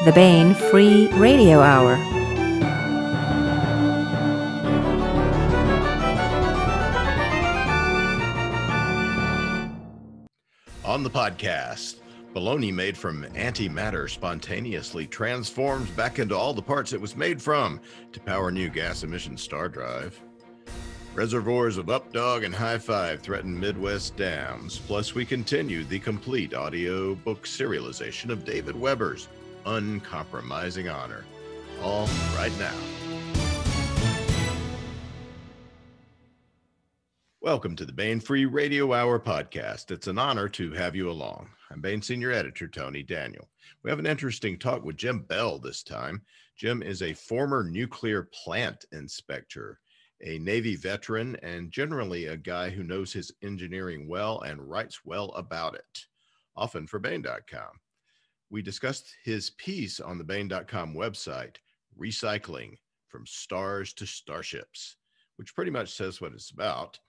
the Baen Free Radio Hour. On the podcast, bologna made from antimatter spontaneously transforms back into all the parts it was made from to power new gas emission star drive. Reservoirs of Updog and High Five threaten Midwest dams. Plus, we continue the complete audio book serialization of David Weber's Uncompromising Honor. All right now. Welcome to the Baen Free Radio Hour podcast. It's an honor to have you along. I'm Baen Senior Editor Tony Daniel. We have an interesting talk with Jim Beall this time. Jim is a former nuclear plant inspector, a Navy veteran, and generally a guy who knows his engineering well and writes well about it, often for Baen.com. We discussed his piece on the Baen.com website, Recycling from Stars to Starships, which pretty much says what it's about.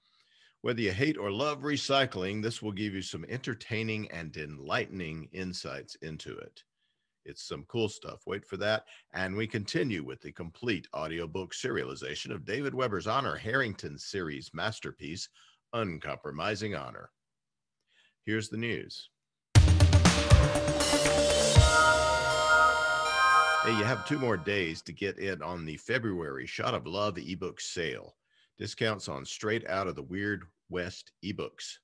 Whether you hate or love recycling, this will give you some entertaining and enlightening insights into it. It's some cool stuff. Wait for that. And we continue with the complete audiobook serialization of David Weber's Honor Harrington series masterpiece, Uncompromising Honor. Here's the news. Hey, you have 2 more days to get in on the February Shot of Love ebook sale. Discounts on Straight Out of the Weird West ebooks.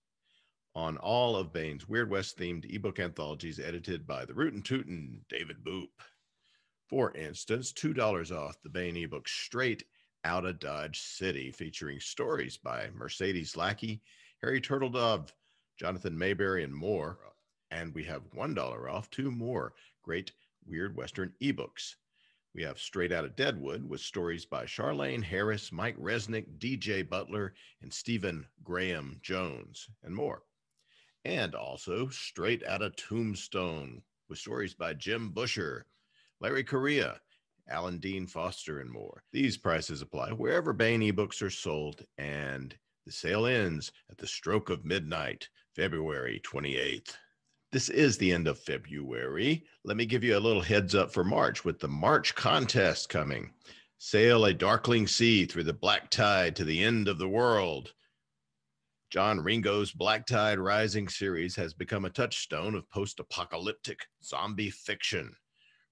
On all of Baen's Weird West themed ebook anthologies edited by the Rootin' Tootin' David Boop. For instance, $2 off the Baen ebook Straight Outta Dodge City, featuring stories by Mercedes Lackey, Harry Turtledove, Jonathan Mayberry, and more. And we have $1 off 2 more great Weird Western ebooks. We have Straight Outta Deadwood with stories by Charlene Harris, Mike Resnick, DJ Butler, and Stephen Graham Jones, and more. And also Straight Outta Tombstone with stories by Jim Busher, Larry Correa, Alan Dean Foster, and more. These prices apply wherever Baen ebooks are sold, and the sale ends at the stroke of midnight, February 28th. This is the end of February. Let me give you a little heads up for March with the March contest coming. Sail a darkling sea through the black tide to the end of the world. John Ringo's Black Tide Rising series has become a touchstone of post-apocalyptic zombie fiction,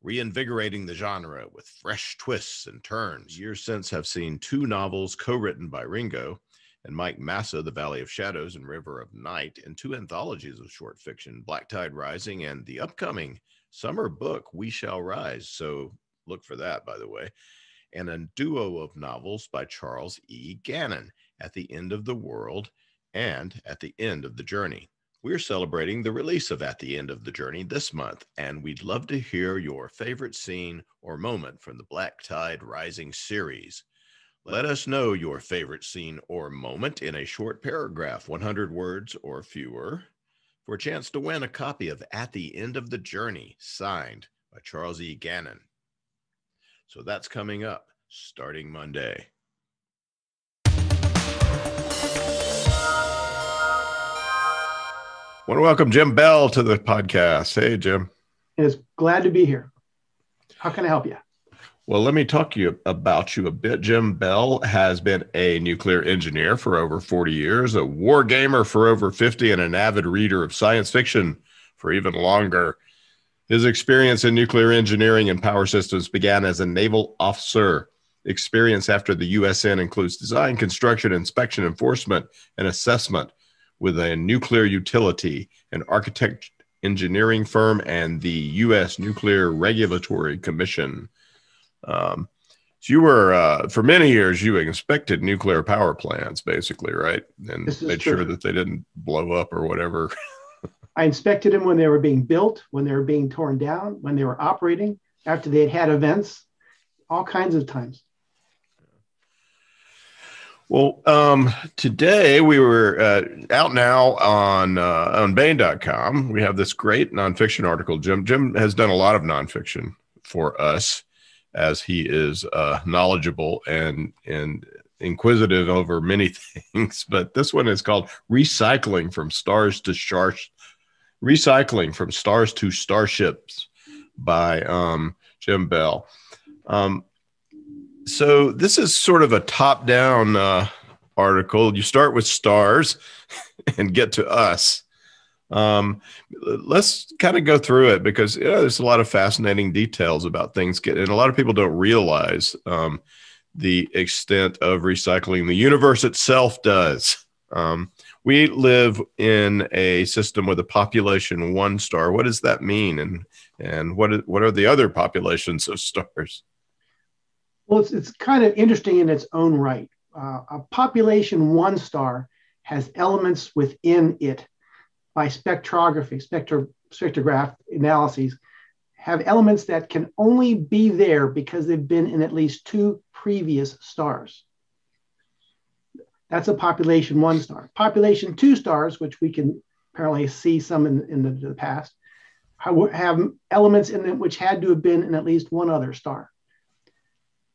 reinvigorating the genre with fresh twists and turns. Years since have seen 2 novels co-written by Ringo and Mike Massa, The Valley of Shadows and River of Night, and 2 anthologies of short fiction, Black Tide Rising and the upcoming summer book, We Shall Rise. So look for that, by the way. And a duo of novels by Charles E. Gannon, At the End of the World and At the End of the Journey. We're celebrating the release of At the End of the Journey this month, and we'd love to hear your favorite scene or moment from the Black Tide Rising series. Let us know your favorite scene or moment in a short paragraph, 100 words or fewer, for a chance to win a copy of At the End of the Journey, signed by Charles E. Gannon. So that's coming up starting Monday. I want to welcome Jim Beall to the podcast. Hey, Jim. It's glad to be here. How can I help you? Well, let me talk to you about you a bit. Jim Beall has been a nuclear engineer for over 40 years, a war gamer for over 50, and an avid reader of science fiction for even longer. His experience in nuclear engineering and power systems began as a naval officer. Experience after the USN includes design, construction, inspection, enforcement, and assessment with a nuclear utility, an architect engineering firm, and the U.S. Nuclear Regulatory Commission. So you were, for many years, you inspected nuclear power plants, basically, right? And made sure that they didn't blow up or whatever. I inspected them when they were being built, when they were being torn down, when they were operating, after they had events, all kinds of times. Well, today we were out now on Baen.com. We have this great nonfiction article. Jim has done a lot of nonfiction for us, as he is knowledgeable and inquisitive over many things. But this one is called Recycling from Stars to Starships by Jim Beall. So this is sort of a top-down article. You start with stars and get to us. Let's kind of go through it because there's a lot of fascinating details about things, and a lot of people don't realize the extent of recycling the universe itself does. We live in a system with a population 1 star. What does that mean? And what are the other populations of stars? Well, it's kind of interesting in its own right. A population 1 star has elements within it by spectrography, spectrograph analyses, have elements that can only be there because they've been in at least 2 previous stars. That's a population 1 star. Population 2 stars, which we can apparently see some in the past, have elements in them which had to have been in at least 1 other star.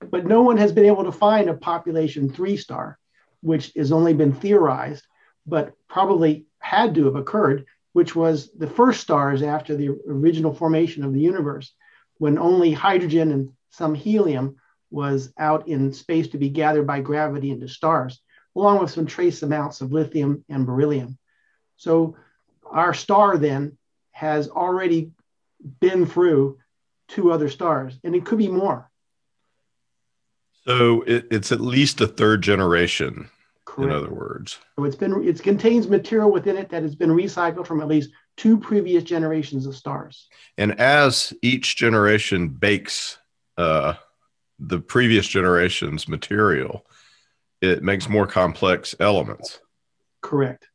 But no one has been able to find a population 3 star, which has only been theorized, but probably had to have occurred, which was the first stars after the original formation of the universe, when only hydrogen and some helium was out in space to be gathered by gravity into stars, along with some trace amounts of lithium and beryllium. So our star then has already been through 2 other stars, and it could be more. So it's at least a 3rd generation. Correct. In other words, so it contains material within it that has been recycled from at least 2 previous generations of stars. And as each generation bakes the previous generation's material, it makes more complex elements. Correct.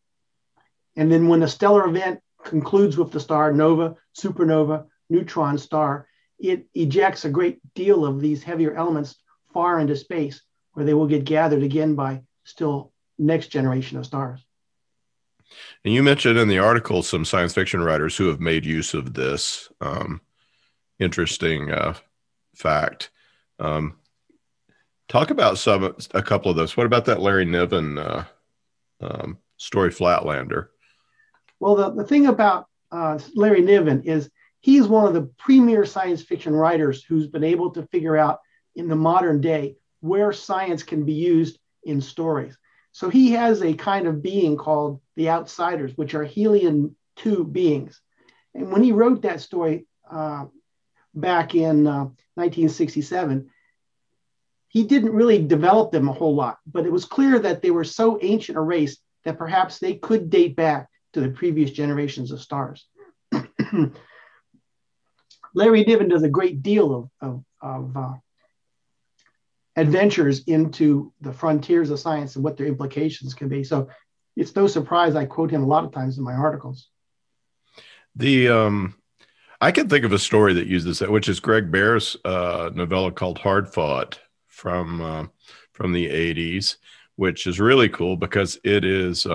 And then when a stellar event concludes with the star, nova, supernova, neutron star, it ejects a great deal of these heavier elements far into space, where they will get gathered again by still next generation of stars. And you mentioned in the article some science fiction writers who have made use of this interesting fact. Talk about a couple of those. What about that Larry Niven story, Flatlander? Well, the thing about Larry Niven is he's one of the premier science fiction writers who's been able to figure out in the modern day where science can be used in stories. So he has a kind of being called the Outsiders, which are helium-2 beings. And when he wrote that story back in 1967, he didn't really develop them a whole lot, but it was clear that they were so ancient a race that perhaps they could date back to the previous generations of stars. Larry Niven does a great deal of adventures into the frontiers of science and what their implications can be. So it's no surprise I quote him a lot of times in my articles. I can think of a story that uses that, which is Greg Bear's novella called Hard Fought from the 80s, which is really cool because it is,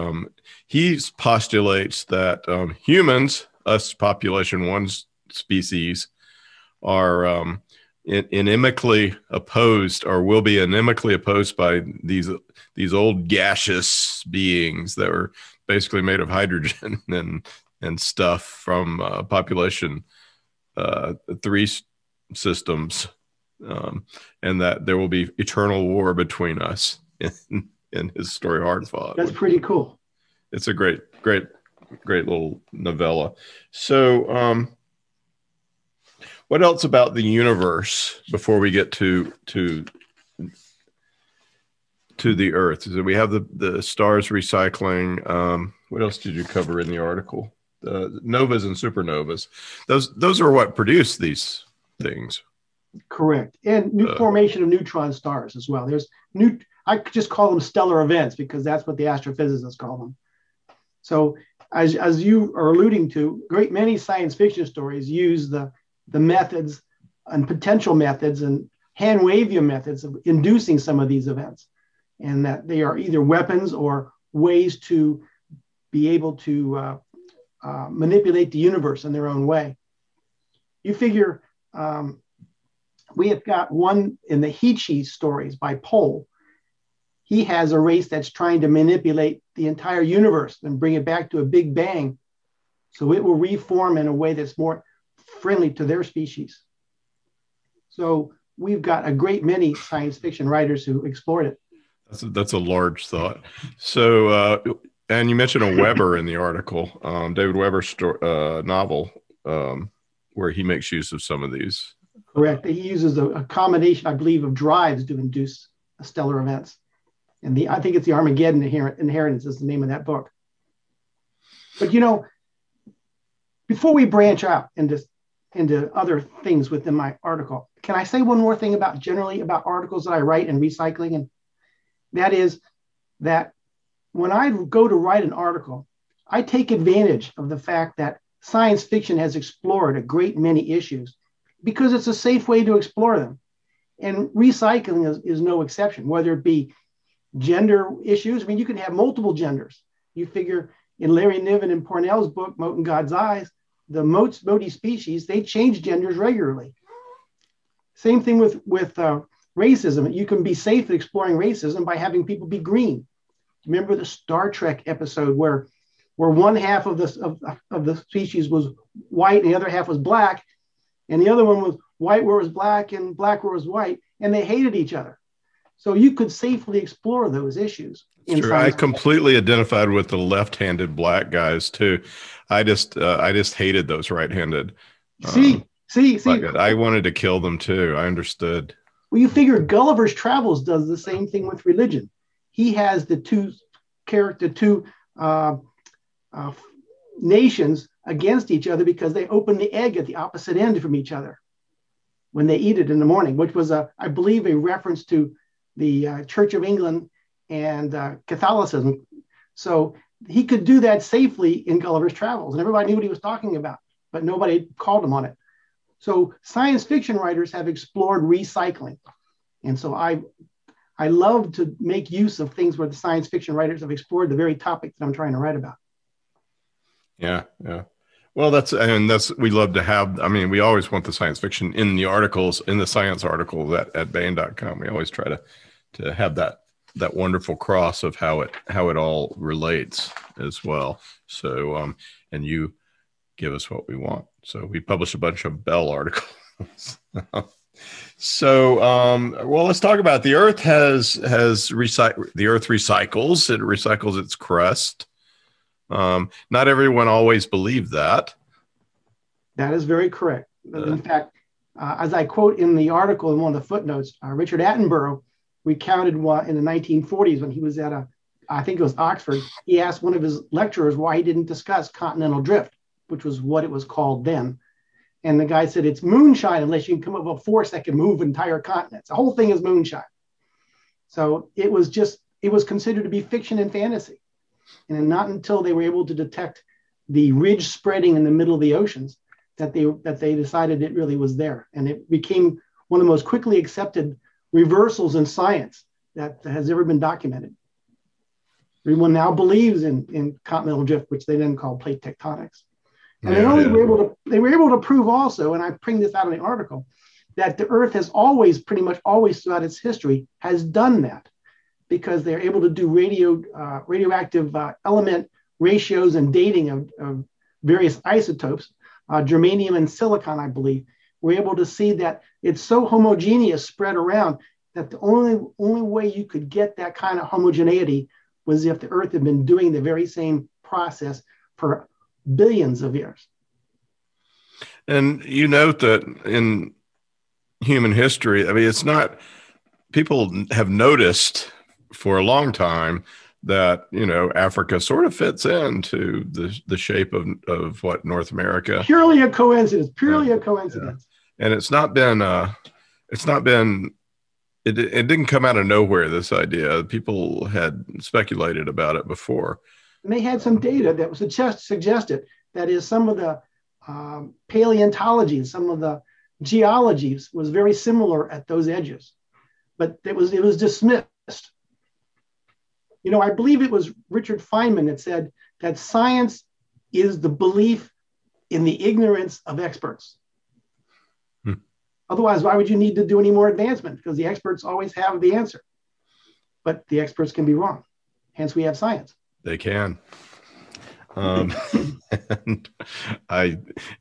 he postulates that humans, us population 1 species, are inimically opposed, or will be inimically opposed by these old gaseous beings that were basically made of hydrogen and stuff from population 3 systems, and that there will be eternal war between us in his story Hard Fought. That's pretty cool. It's a great little novella. So what else about the universe before we get to the Earth? So we have the stars recycling. What else did you cover in the article? The novas and supernovas. Those are what produce these things. Correct. And new formation of neutron stars as well. There's I just call them stellar events because that's what the astrophysicists call them. So as you are alluding to, great many science fiction stories use the methods and potential methods and hand wavium methods of inducing some of these events, and that they are either weapons or ways to be able to manipulate the universe in their own way. You figure we have got one in the Heechee stories by Pohl. He has a race that's trying to manipulate the entire universe and bring it back to a big bang, so it will reform in a way that's more friendly to their species. So we've got a great many science fiction writers who explored it. That's a large thought. So, and you mentioned a Weber in the article, David Weber's novel, where he makes use of some of these. Correct. He uses a combination, I believe, of drives to induce stellar events. And I think it's the Armageddon Inheritance is the name of that book. But, before we branch out into other things within my article, can I say one more thing generally about articles that I write and recycling? And that is that when I go to write an article, I take advantage of the fact that science fiction has explored a great many issues because it's a safe way to explore them. And recycling is no exception, whether it be gender issues. I mean, you can have multiple genders. You figure in Larry Niven and Pornell's book, Mote in God's Eyes, the Moti species, they change genders regularly. Same thing with racism. You can be safe at exploring racism by having people be green. Remember the Star Trek episode where one half of the species was white and the other half was black, and the other one was white where it was black and black where it was white, and they hated each other. So you could safely explore those issues. Sure, I completely identified with the left-handed black guys too. I just hated those right-handed. See. I wanted to kill them too. I understood. Well, you figure Gulliver's Travels does the same thing with religion. He has the two nations against each other because they open the egg at the opposite end from each other when they eat it in the morning, which was, I believe, a reference to the Church of England and Catholicism. So he could do that safely in Gulliver's Travels, and everybody knew what he was talking about, but nobody called him on it. So science fiction writers have explored recycling. And so I love to make use of things where the science fiction writers have explored the very topic that I'm trying to write about. Yeah. Well, we love to have, we always want the science fiction in the articles, in the science articles at Baen.com. We always try to have that wonderful cross of how it all relates as well. So, and you give us what we want. So we publish a bunch of Bell articles. So, well, let's talk about the Earth the Earth recycles. It recycles its crust. Not everyone always believed that. That is very correct. In fact, as I quote in the article in one of the footnotes, Richard Attenborough recounted what in the 1940s when he was at I think it was Oxford, he asked one of his lecturers why he didn't discuss continental drift, which was what it was called then. And the guy said, it's moonshine unless you can come up with a force that can move entire continents. The whole thing is moonshine. So it was considered to be fiction and fantasy. And not until they were able to detect the ridge spreading in the middle of the oceans that they decided it really was there. And it became one of the most quickly accepted reversals in science that has ever been documented. Everyone now believes in continental drift, which they then call plate tectonics. And they were able to prove also, and I bring this out in the article, that the Earth has pretty much always throughout its history, has done that because they're able to do radioactive element ratios and dating of various isotopes, germanium and silicon, I believe. We're able to see that it's so homogeneous spread around that the only way you could get that kind of homogeneity was if the Earth had been doing the very same process for billions of years. And you note that in human history, it's not, people have noticed for a long time that, Africa sort of fits into the shape of what North America. Purely a coincidence. Yeah. And it didn't come out of nowhere, this idea. People had speculated about it before. And they had some data that was suggested that is some of the paleontology, some of the geologies was very similar at those edges, but it was dismissed. I believe it was Richard Feynman that said that science is the belief in the ignorance of experts. Otherwise, why would you need to do any more advancement? Because the experts always have the answer, but the experts can be wrong. Hence, we have science. They can. And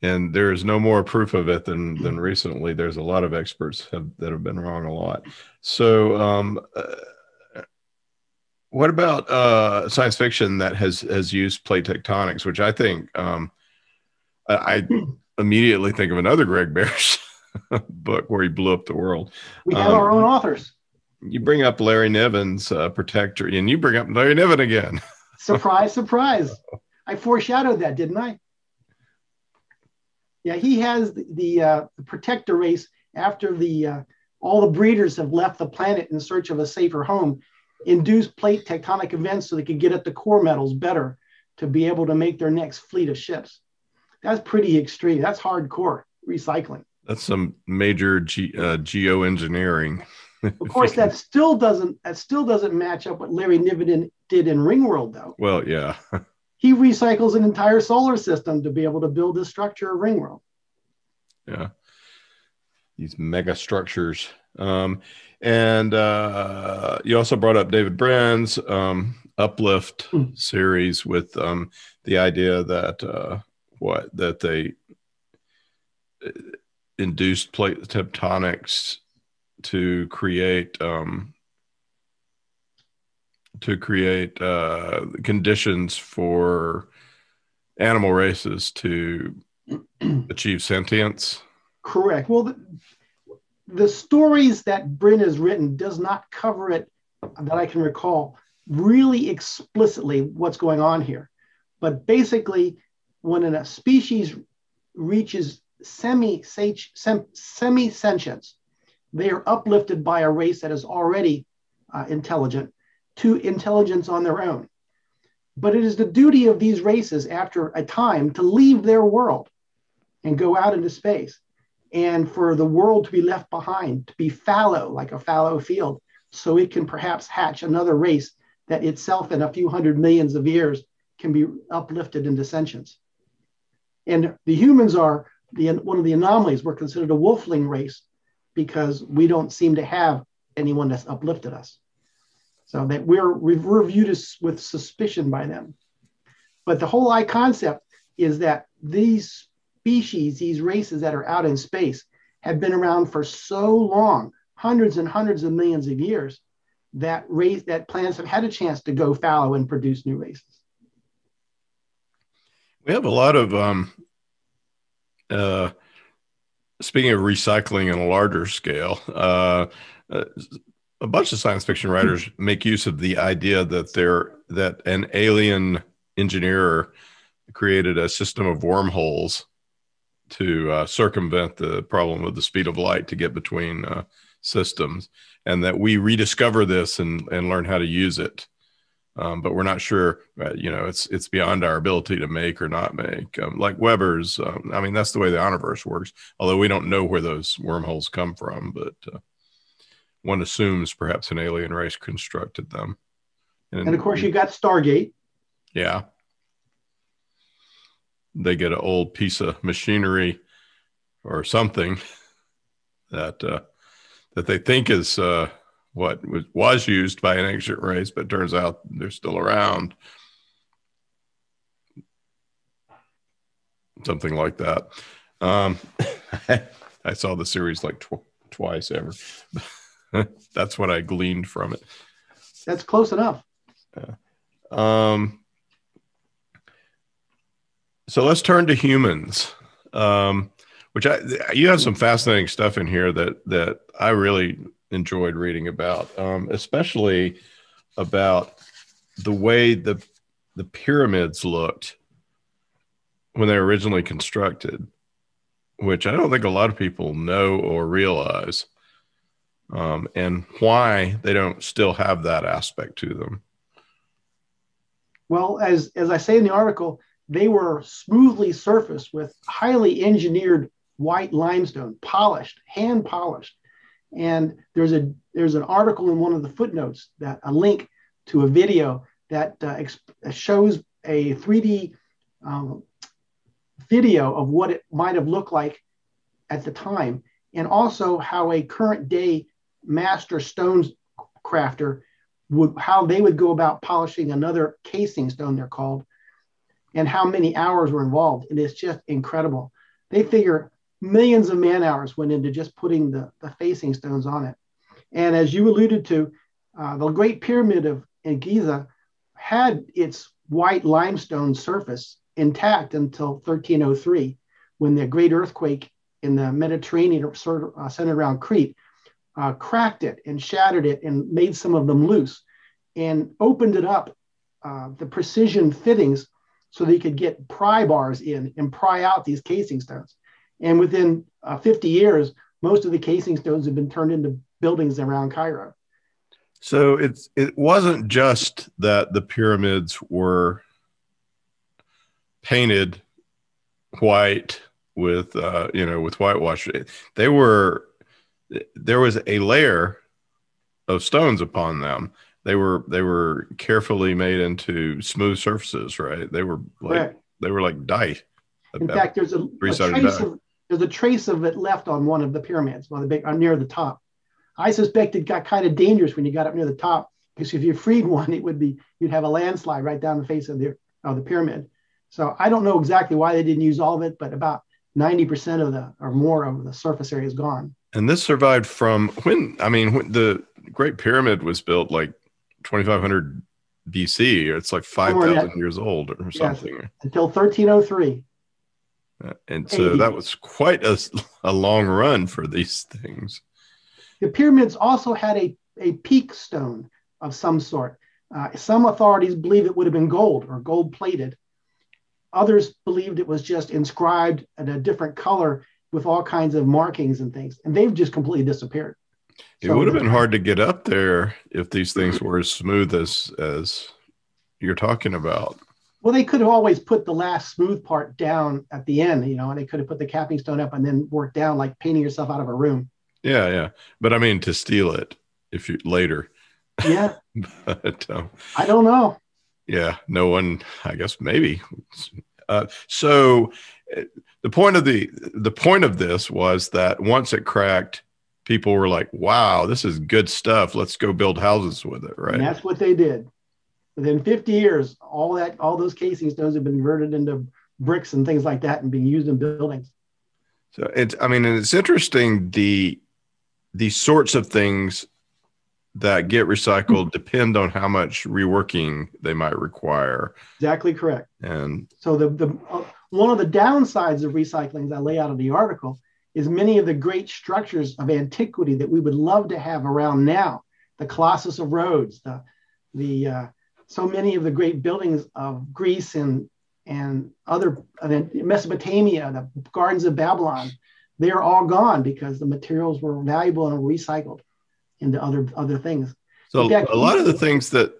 and there is no more proof of it than recently. There's a lot of experts that have been wrong a lot. So what about science fiction that has used plate tectonics, which I think I immediately think of another Greg Bear's book where he blew up the world. We have our own authors. You bring up Larry Niven's Protector, and you bring up Larry Niven again. Surprise, surprise. I foreshadowed that, didn't I? Yeah, he has the Protector race after all the breeders have left the planet in search of a safer home, induced plate tectonic events so they could get at the core metals better to be able to make their next fleet of ships. That's pretty extreme. That's hardcore recycling. That's some major geoengineering. Of course, that still doesn't match up what Larry Niven did in Ringworld, though. Well, yeah. He recycles an entire solar system to be able to build the structure of Ringworld. Yeah. These mega structures. And you also brought up David Brenn's Uplift series with the idea that they induced plate tectonics to create conditions for animal races to achieve sentience. Correct. Well, the stories that Brin has written does not cover it, that I can recall, really explicitly what's going on here. But basically, when a species reaches semi-sentience, they are uplifted by a race that is already intelligent to intelligence on their own. But it is the duty of these races after a time to leave their world and go out into space, and for the world to be left behind, to be fallow, like a fallow field, so it can perhaps hatch another race that itself in a few hundred millions of years can be uplifted into sentience. And the humans are one of the anomalies. We're considered a wolfling race because we don't seem to have anyone that's uplifted us. So that we're viewed with suspicion by them. But the whole concept is that these species, these races that are out in space, have been around for so long, hundreds and hundreds of millions of years, that planets have had a chance to go fallow and produce new races. We have a lot of speaking of recycling on a larger scale, a bunch of science fiction writers make use of the idea that an alien engineer created a system of wormholes to circumvent the problem of the speed of light to get between systems, and that we rediscover this and learn how to use it. But we're not sure, it's beyond our ability to make or not make. Like Weber's, that's the way the universe works, although we don't know where those wormholes come from, but one assumes perhaps an alien race constructed them. And of course, you got Stargate. Yeah. They get an old piece of machinery or something that they think is what was used by an ancient race, but turns out they're still around. Something like that. I saw the series like twice ever. That's what I gleaned from it. That's close enough. So let's turn to humans, which you have some fascinating stuff in here that I really enjoyed reading about, especially about the way the pyramids looked when they were originally constructed, which I don't think a lot of people know or realize, and why they don't still have that aspect to them. Well, as I say in the article, they were smoothly surfaced with highly engineered white limestone, polished, hand polished. And there's an article in one of the footnotes, that a link to a video that shows a 3D video of what it might have looked like at the time, and also how a current day master stones crafter how they would go about polishing another casing stone, they're called, and how many hours were involved. And it's just incredible. They figure millions of man hours went into just putting the facing stones on it. And as you alluded to, the Great Pyramid in Giza had its white limestone surface intact until 1303, when the great earthquake in the Mediterranean centered around Crete cracked it and shattered it and made some of them loose and opened it up, the precision fittings, so they could get pry bars in and pry out these casing stones. And within 50 years, most of the casing stones have been turned into buildings around Cairo. So it wasn't just that the pyramids were painted white with with whitewash. There was a layer of stones upon them. They were carefully made into smooth surfaces, right? They were like dye. In fact, there's a trace of it left on one of the pyramids, near the top. I suspect it got kind of dangerous when you got up near the top, because if you freed one, you'd have a landslide right down the face of the pyramid. So I don't know exactly why they didn't use all of it, but about 90% or more of the surface area is gone. And this survived from when the Great Pyramid was built, like 2500 BC. It's like 5,000 years old or something. Yes, until 1303. And so that was quite a long run for these things. The pyramids also had a peak stone of some sort. Some authorities believe it would have been gold or gold plated. Others believed it was just inscribed in a different color with all kinds of markings and things. And they've just completely disappeared. It would have been hard to get up there if these things were as smooth as you're talking about. Well, they could have always put the last smooth part down at the end, and they could have put the capping stone up and then worked down, like painting yourself out of a room. Yeah. But I mean, to steal it later. Yeah. But, I don't know. Yeah, no one, I guess maybe. So the point of this was that once it cracked, people were like, wow, this is good stuff. Let's go build houses with it, right? And that's what they did. Within 50 years, all those casing stones have been converted into bricks and things like that and being used in buildings. So it's interesting, the sorts of things that get recycled depend on how much reworking they might require. Exactly correct. And so the one of the downsides of recycling, as I lay out in the article, is many of the great structures of antiquity that we would love to have around now, the Colossus of Rhodes, so many of the great buildings of Greece and other Mesopotamia, the gardens of Babylon, they are all gone because the materials were valuable and recycled into other things. So a lot of the things that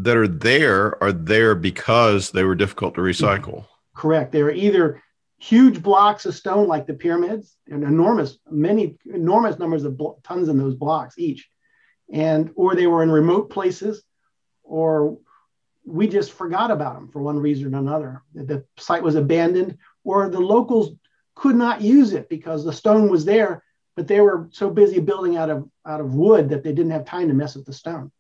are there because they were difficult to recycle. Correct. They were either huge blocks of stone like the pyramids, and enormous numbers of tons in those blocks each, or they were in remote places, or we just forgot about them for one reason or another. The site was abandoned, or the locals could not use it because the stone was there, but they were so busy building out of wood that they didn't have time to mess with the stone.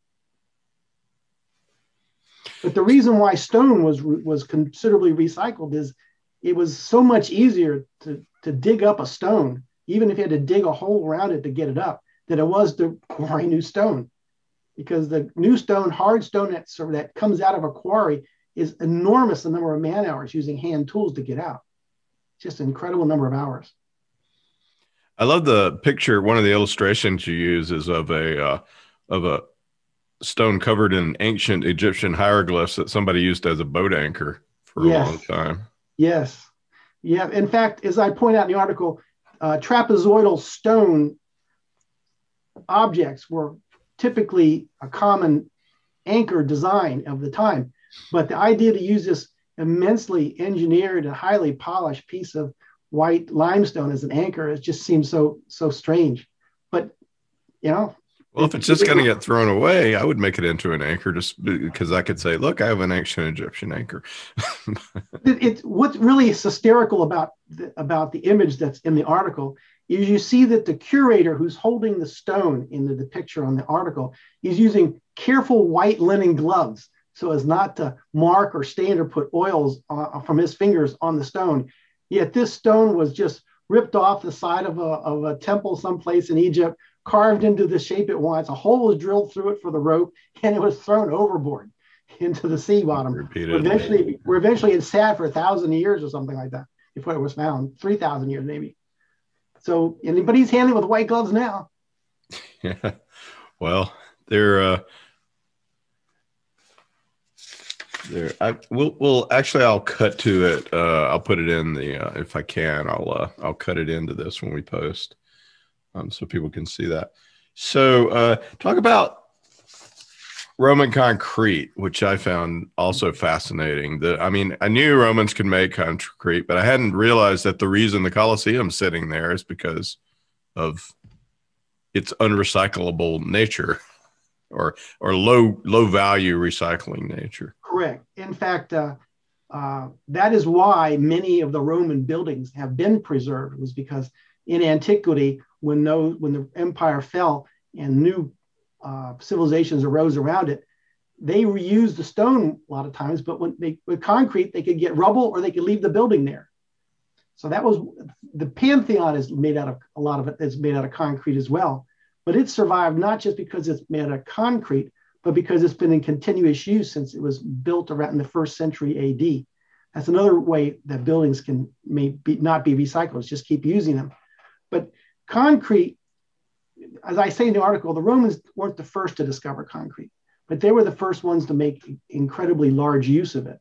But the reason why stone was considerably recycled is it was so much easier to dig up a stone, even if you had to dig a hole around it to get it up, than it was to quarry new stone. Because the new stone, hard stone that comes out of a quarry is enormous, the number of man hours using hand tools to get out. Just an incredible number of hours. I love the picture. One of the illustrations you use is of a stone covered in ancient Egyptian hieroglyphs that somebody used as a boat anchor for a long time. Yes. Yeah. In fact, as I point out in the article, trapezoidal stone objects were typically a common anchor design of the time. But the idea to use this immensely engineered and highly polished piece of white limestone as an anchor, it just seems so strange. But, well, if it's just going to get thrown away, I would make it into an anchor just because I could say, look, I have an ancient Egyptian anchor. What's really hysterical about the image that's in the article is you see that the curator who's holding the stone in the picture on the article is using careful white linen gloves so as not to mark or stain or put oils from his fingers on the stone. Yet this stone was just ripped off the side of a temple someplace in Egypt, carved into the shape it wants. A hole was drilled through it for the rope, and it was thrown overboard into the sea bottom. Where eventually it sat for 1,000 years or something like that before it was found. 3,000 years maybe. So, but he's handling with white gloves now. Yeah. Well, they're there. I'll cut to it. I'll put it in the if I can. I'll cut it into this when we post, so people can see that. So talk about Roman concrete, which I found also fascinating. I knew Romans could make concrete, but I hadn't realized that the reason the Colosseum's sitting there is because of its unrecyclable nature, or low value recycling nature. Correct. In fact, that is why many of the Roman buildings have been preserved. It was because in antiquity, when the empire fell and new civilizations arose around it, they reused the stone a lot of times. But with concrete, they could get rubble or they could leave the building there. So that was the Pantheon is made out of a lot of it is made out of concrete as well. But it survived not just because it's made out of concrete, but because it's been in continuous use since it was built around in the 1st century AD. That's another way that buildings can not be recycled, is just keep using them. But concrete, as I say in the article, the Romans weren't the first to discover concrete, but they were the first ones to make incredibly large use of it.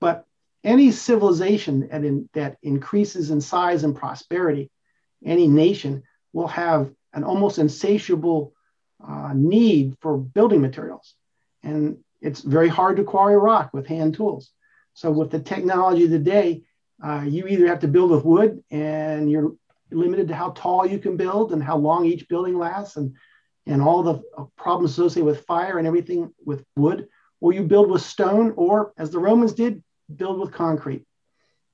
But any civilization that increases in size and prosperity, any nation will have an almost insatiable need for building materials. And it's very hard to quarry rock with hand tools. So with the technology today, you either have to build with wood and you're limited to how tall you can build and how long each building lasts and all the problems associated with fire and everything with wood, or you build with stone, or as the Romans did, build with concrete.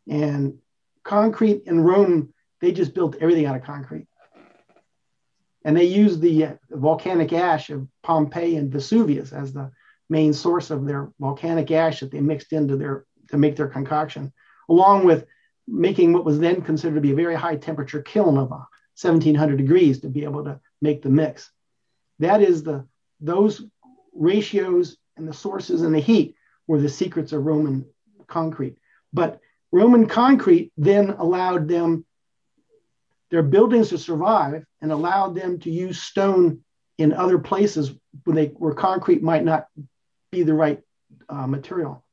And concrete in Rome, they just built everything out of concrete. And they used the volcanic ash of Pompeii and Vesuvius as the main source of their volcanic ash that they mixed into to make their concoction, along with making what was then considered to be a very high temperature kiln of 1,700 degrees to be able to make the mix. That is those ratios and the sources and the heat were the secrets of Roman concrete. But Roman concrete then allowed their buildings to survive and allowed them to use stone in other places where concrete might not be the right material.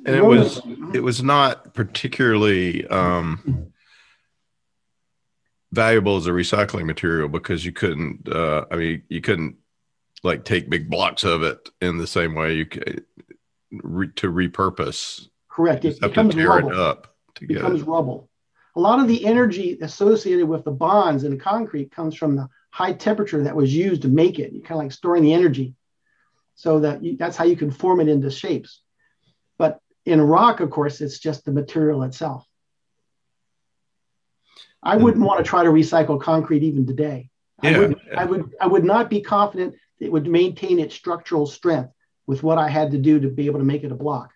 And it was not particularly valuable as a recycling material because you couldn't like take big blocks of it in the same way you could to repurpose. Correct. It becomes rubble. It up to becomes rubble. A lot of the energy associated with the bonds in concrete comes from the high temperature that was used to make it. You're kind of like storing the energy so that's how you can form it into shapes. But in rock, of course, it's just the material itself. I wouldn't want to try to recycle concrete even today. Yeah. I would not be confident it would maintain its structural strength with what I had to do to be able to make it a block.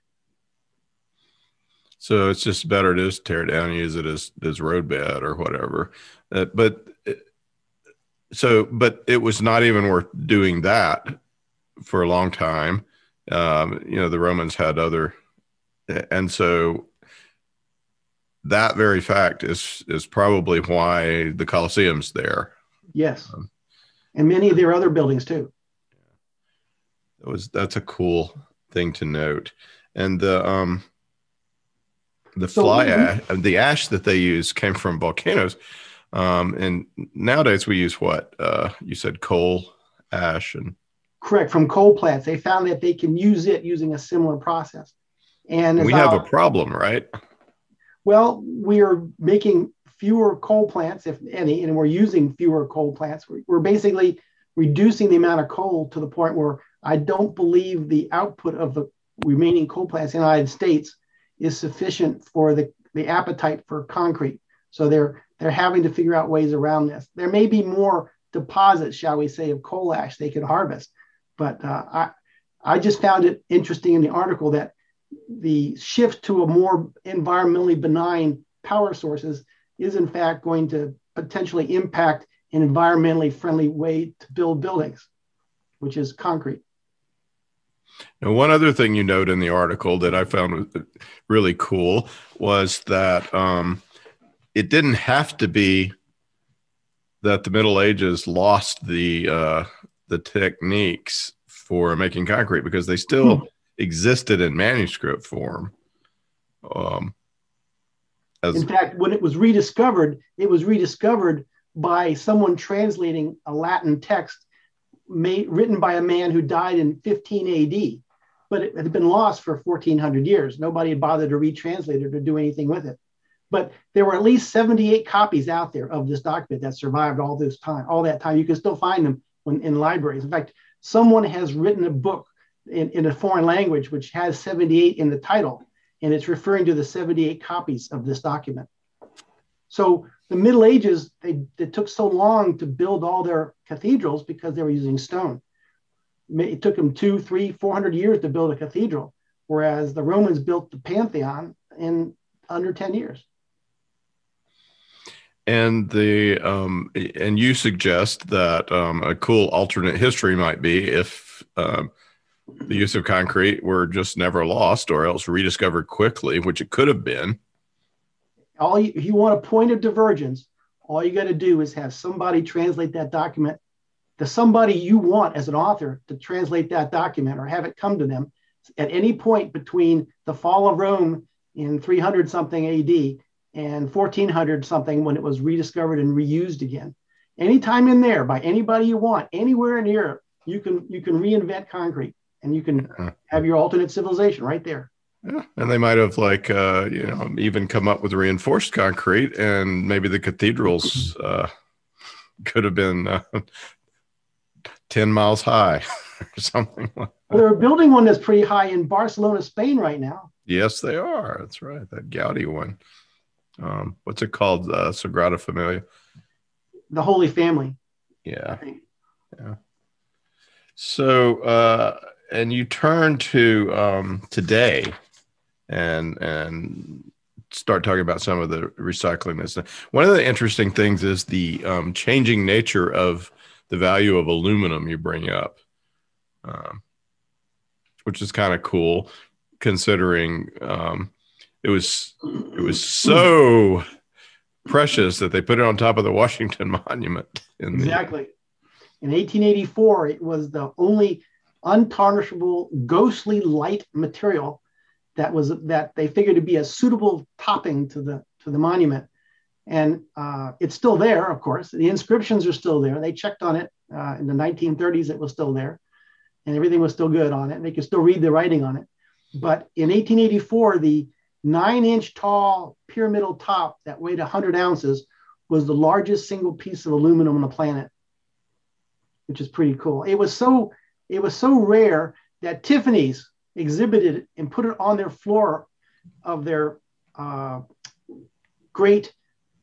So it's just better to just tear it down and use it as roadbed or whatever. But it was not even worth doing that for a long time. The Romans had other, and so that very fact is probably why the Colosseum's there. Yes, and many of their other buildings too. That's a cool thing to note, and the fly ash, the ash that they use came from volcanoes. And nowadays we use what? You said coal ash and correct, from coal plants. They found that they can use it using a similar process. And we have a problem, right? Well, we are making fewer coal plants, if any, and we're using fewer coal plants. We're basically reducing the amount of coal to the point where I don't believe the output of the remaining coal plants in the United States is sufficient for the appetite for concrete. So they're having to figure out ways around this. There may be more deposits, shall we say, of coal ash they could harvest, but I just found it interesting in the article that the shift to a more environmentally benign power sources is in fact going to potentially impact an environmentally friendly way to build buildings, which is concrete. Now, one other thing you note in the article that I found really cool was that it didn't have to be that the Middle Ages lost the techniques for making concrete, because they still existed in manuscript form. In fact, when it was rediscovered by someone translating a Latin text written by a man who died in 15 AD, but it had been lost for 1400 years. Nobody had bothered to retranslate it or do anything with it. But there were at least 78 copies out there of this document that survived all that time. You can still find them in libraries. In fact, someone has written a book in a foreign language which has 78 in the title, and it's referring to the 78 copies of this document. So the Middle Ages, they took so long to build all their cathedrals because they were using stone. It took them 200, 300, 400 years to build a cathedral, whereas the Romans built the Pantheon in under 10 years. And and you suggest that a cool alternate history might be if the use of concrete were just never lost or else rediscovered quickly, which it could have been. If you want a point of divergence, all you got to do is have somebody translate that document, the somebody you want as an author to translate that document or have it come to them at any point between the fall of Rome in 300 something AD and 1400 something when it was rediscovered and reused again. Anytime in there by anybody you want, anywhere in Europe, you can reinvent concrete and you can have your alternate civilization right there. Yeah. And they might have even come up with reinforced concrete, and maybe the cathedrals could have been 10 miles high or something like that. Well, they're building one that's pretty high in Barcelona, Spain right now. Yes, they are. That's right. That Gaudi one. What's it called? Sagrada Familia. The Holy Family. Yeah. Yeah. So, and you turn to today and start talking about some of the recycling. One of the interesting things is the changing nature of the value of aluminum you bring up, which is kind of cool considering it was so precious that they put it on top of the Washington Monument. Exactly. In 1884, it was the only untarnishable, ghostly light material that they figured to be a suitable topping to the monument. And it's still there, of course. The inscriptions are still there. They checked on it in the 1930s. It was still there. And everything was still good on it. They could still read the writing on it. But in 1884, the 9-inch tall pyramidal top that weighed 100 ounces was the largest single piece of aluminum on the planet, which is pretty cool. It was so rare that Tiffany's exhibited it and put it on their floor of their great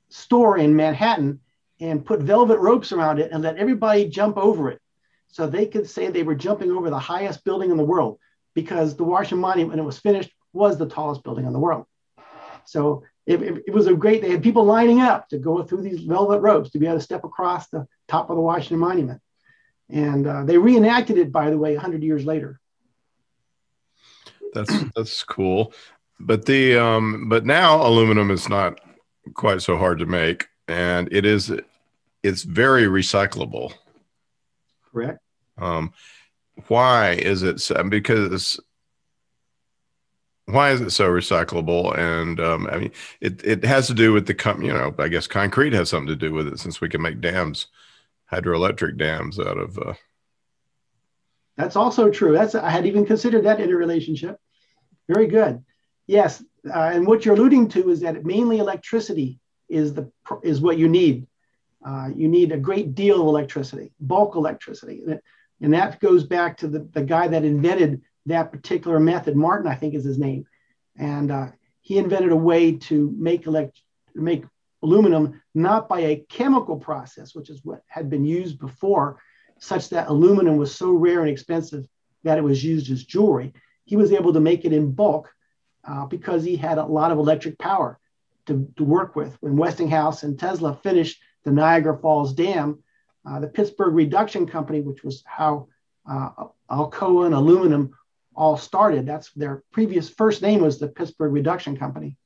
store in Manhattan and put velvet ropes around it and let everybody jump over it. So they could say they were jumping over the highest building in the world, because the Washington Monument, when it was finished, was the tallest building in the world. So it was they had people lining up to go through these velvet ropes to be able to step across the top of the Washington Monument. And they reenacted it, by the way, 100 years later. That's cool. But but now aluminum is not quite so hard to make, and it's very recyclable. Correct. Why is it so? Because why is it so recyclable? And I mean, it has to do with I guess concrete has something to do with it, since we can make dams, hydroelectric dams out of. That's also true. I had even considered that interrelationship. Very good. Yes, and what you're alluding to is that mainly electricity is what you need. You need a great deal of electricity, bulk electricity, and that goes back to the guy that invented that particular method. Martin, I think, is his name, and he invented a way to make aluminum not by a chemical process, which is what had been used before, such that aluminum was so rare and expensive that it was used as jewelry. He was able to make it in bulk because he had a lot of electric power to work with. When Westinghouse and Tesla finished the Niagara Falls Dam, the Pittsburgh Reduction Company, which was how Alcoa and aluminum all started. That's their previous first name was the Pittsburgh Reduction Company.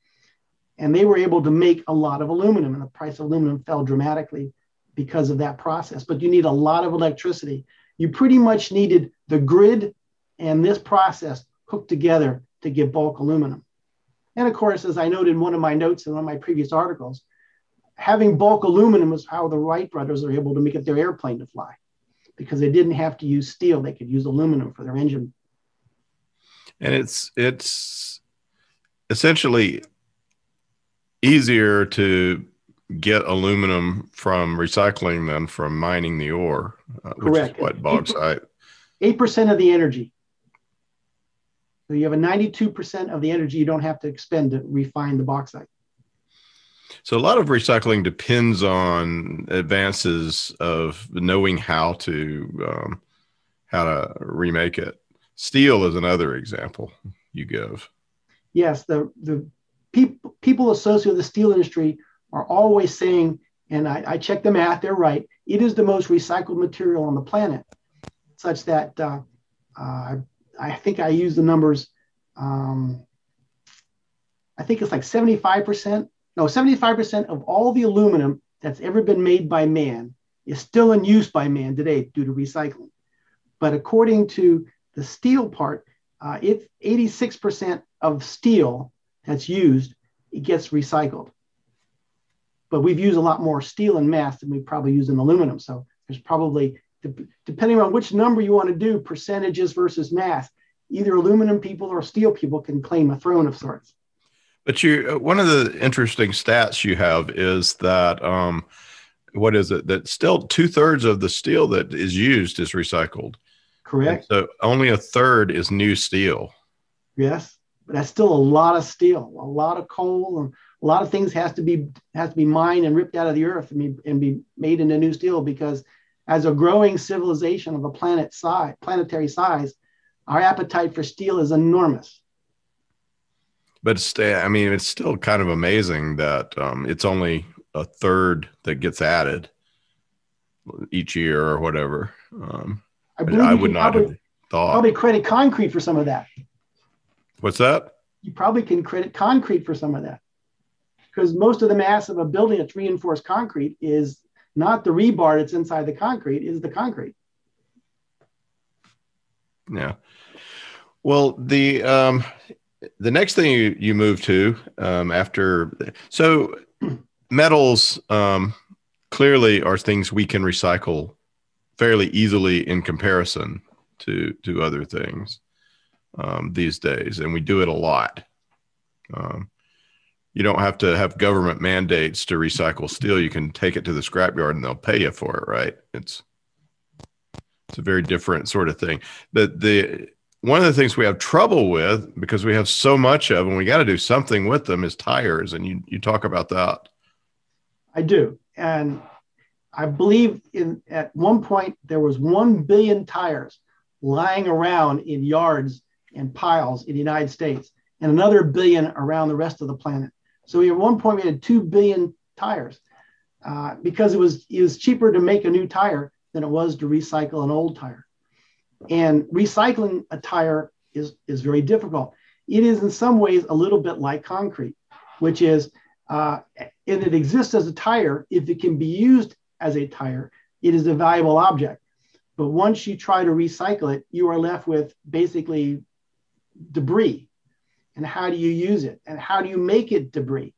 And they were able to make a lot of aluminum, and the price of aluminum fell dramatically because of that process. But you need a lot of electricity. You pretty much needed the grid and this process hooked together to get bulk aluminum. And of course, as I noted in one of my notes in one of my previous articles, having bulk aluminum was how the Wright brothers are able to make it their airplane to fly, because they didn't have to use steel. They could use aluminum for their engine. And it's essentially easier to get aluminum from recycling than from mining the ore, which is what bauxite. 8% of the energy. So you have a 92% of the energy you don't have to expend to refine the bauxite. So a lot of recycling depends on advances of knowing how to remake it. Steel is another example you give. Yes, the people associated with the steel industry are always saying, and I checked the math, they're right, it is the most recycled material on the planet, such that I think I use the numbers, I think it's like 75% of all the aluminum that's ever been made by man is still in use by man today due to recycling. But according to the steel part, it's 86% of steel that's used, it gets recycled. But we've used a lot more steel in mass than we probably use in aluminum. So there's probably, depending on which number you want to do, percentages versus mass, either aluminum people or steel people can claim a throne of sorts. But one of the interesting stats you have is that, what is it? That still 2/3 of the steel that is used is recycled. Correct. And so only 1/3 is new steel. Yes, but that's still a lot of steel, a lot of coal, and a lot of things has to be mined and ripped out of the earth and be made into new steel, because as a growing civilization of a planetary size, our appetite for steel is enormous. But it's still kind of amazing that it's only 1/3 that gets added each year or whatever. I would not have thought. Probably credit concrete for some of that. What's that? You probably can credit concrete for some of that, because most of the mass of a building that's reinforced concrete is not the rebar that's inside the concrete, is the concrete. Yeah. Well, the next thing you move to so metals clearly are things we can recycle fairly easily in comparison to other things these days, and we do it a lot. You don't have to have government mandates to recycle steel. You can take it to the scrapyard and they'll pay you for it, right? It's a very different sort of thing. But one of the things we have trouble with, because we have so much of them, we got to do something with them, is tires. And you talk about that. I do. And I believe at one point there was 1 billion tires lying around in yards and piles in the United States, and another billion around the rest of the planet. So at one point we had 2 billion tires because it was cheaper to make a new tire than it was to recycle an old tire. And recycling a tire is very difficult. It is in some ways a little bit like concrete, which is, and it exists as a tire. If it can be used as a tire, it is a valuable object. But once you try to recycle it, you are left with basically debris. And how do you use it? And how do you make it debris?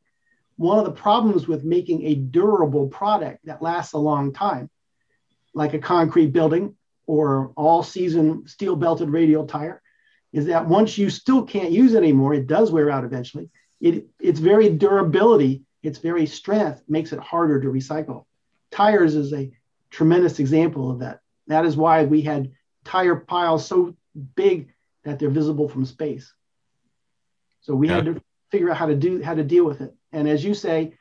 One of the problems with making a durable product that lasts a long time, like a concrete building or all-season steel-belted radial tire, is that once you still can't use it anymore, it does wear out eventually. Its very durability, its very strength makes it harder to recycle. Tires is a tremendous example of that. That is why we had tire piles so big that they're visible from space. So we had to figure out how to deal with it. And as you say,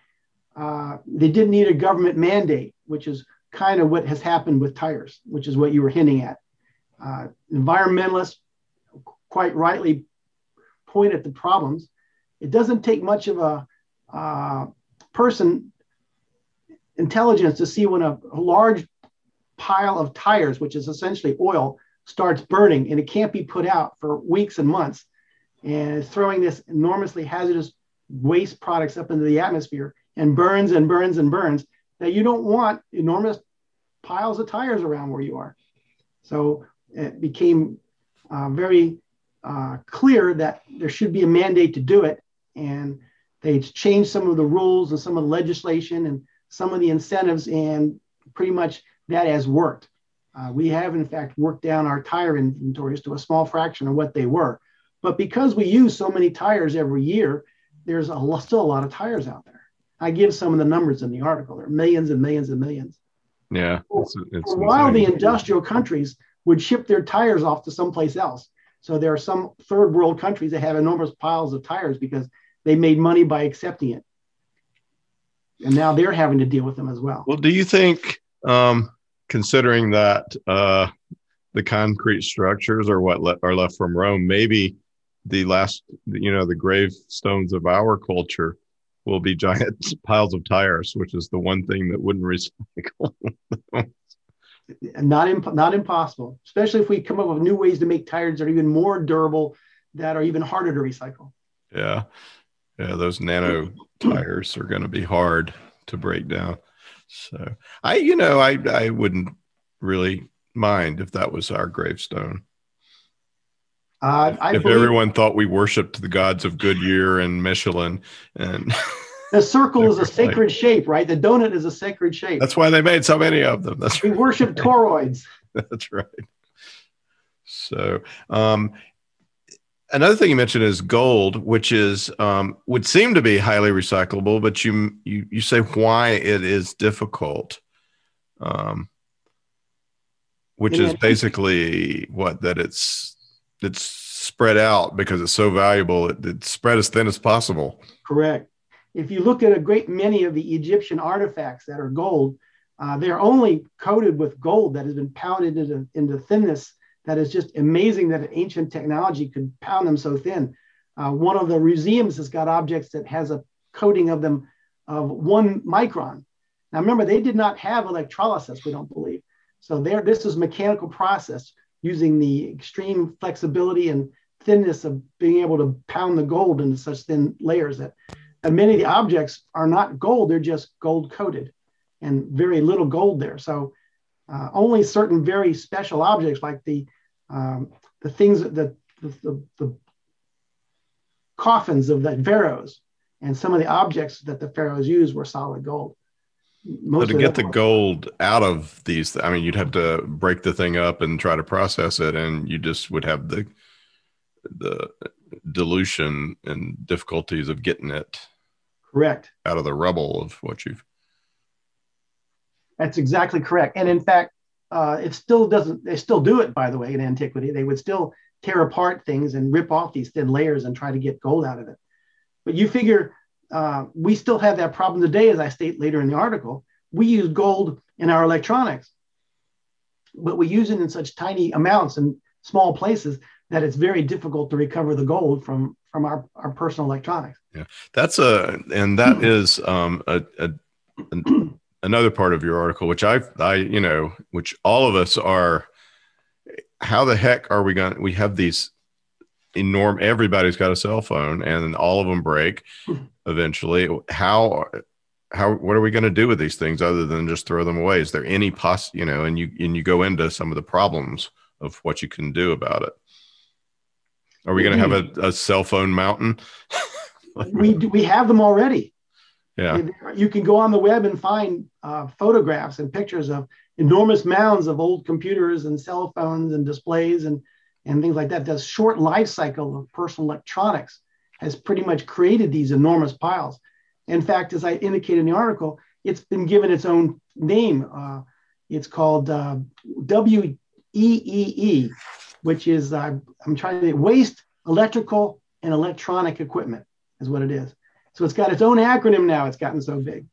they didn't need a government mandate, which is kind of what has happened with tires, which is what you were hinting at. Environmentalists quite rightly point at the problems. It doesn't take much of a person intelligence to see when a large pile of tires, which is essentially oil, starts burning and it can't be put out for weeks and months, and it's throwing this enormously hazardous waste products up into the atmosphere and burns and burns and burns, that you don't want enormous piles of tires around where you are. So it became very clear that there should be a mandate to do it. And they changed some of the rules and some of the legislation and some of the incentives, and pretty much that has worked. We have, in fact, worked down our tire inventories to a small fraction of what they were. But because we use so many tires every year, there's still a lot of tires out there. I give some of the numbers in the article. There are millions and millions and millions. Yeah. For a while, the industrial countries would ship their tires off to someplace else. So there are some third world countries that have enormous piles of tires because they made money by accepting it. And now they're having to deal with them as well. Well, do you think, considering that the concrete structures are what are left from Rome, maybe the last, the gravestones of our culture will be giant piles of tires, which is the one thing that wouldn't recycle. Not impossible, especially if we come up with new ways to make tires that are even more durable, that are even harder to recycle. Yeah. Those nano tires are going to be hard to break down. So I wouldn't really mind if that was our gravestone. If everyone thought we worshipped the gods of Goodyear and Michelin, and the circle is a sacred shape, right? The donut is a sacred shape. That's why they made so many of them. We worship toroids. That's right. So, another thing you mentioned is gold, which is would seem to be highly recyclable, but you say why it is difficult, which is basically that it's spread out because it's so valuable. It's spread as thin as possible. Correct. If you look at a great many of the Egyptian artifacts that are gold, they're only coated with gold that has been pounded into thinness. That is just amazing that ancient technology could pound them so thin. One of the museums has got objects that has a coating of them of 1 micron. Now remember, they did not have electrolysis, we don't believe. So this is mechanical process using the extreme flexibility and thinness of being able to pound the gold into such thin layers that many of the objects are not gold, they're just gold coated and very little gold there. So only certain very special objects like the things that the coffins of the pharaohs and some of the objects that the pharaohs used were solid gold. So to get the gold out of these, you'd have to break the thing up and try to process it, and you just would have the dilution and difficulties of getting it correct out of the rubble of what you've. That's exactly correct. And in fact, it still doesn't, they still do it, by the way, in antiquity. They would still tear apart things and rip off these thin layers and try to get gold out of it. But you figure we still have that problem today, as I state later in the article. We use gold in our electronics, but we use it in such tiny amounts in small places that it's very difficult to recover the gold from our personal electronics. Yeah, that is another part of your article, which which all of us are. How the heck are we going? We have these enormous. Everybody's got a cell phone, and all of them break eventually. What are we going to do with these things other than just throw them away? Is there any and you go into some of the problems of what you can do about it. Are we going to have a cell phone mountain? We have them already. Yeah. You can go on the web and find photographs and pictures of enormous mounds of old computers and cell phones and displays and things like that. The short life cycle of personal electronics has pretty much created these enormous piles. In fact, as I indicated in the article, it's been given its own name. It's called WEEE, which is, I'm trying to waste electrical and electronic equipment is what it is. So it's got its own acronym now. It's gotten so big.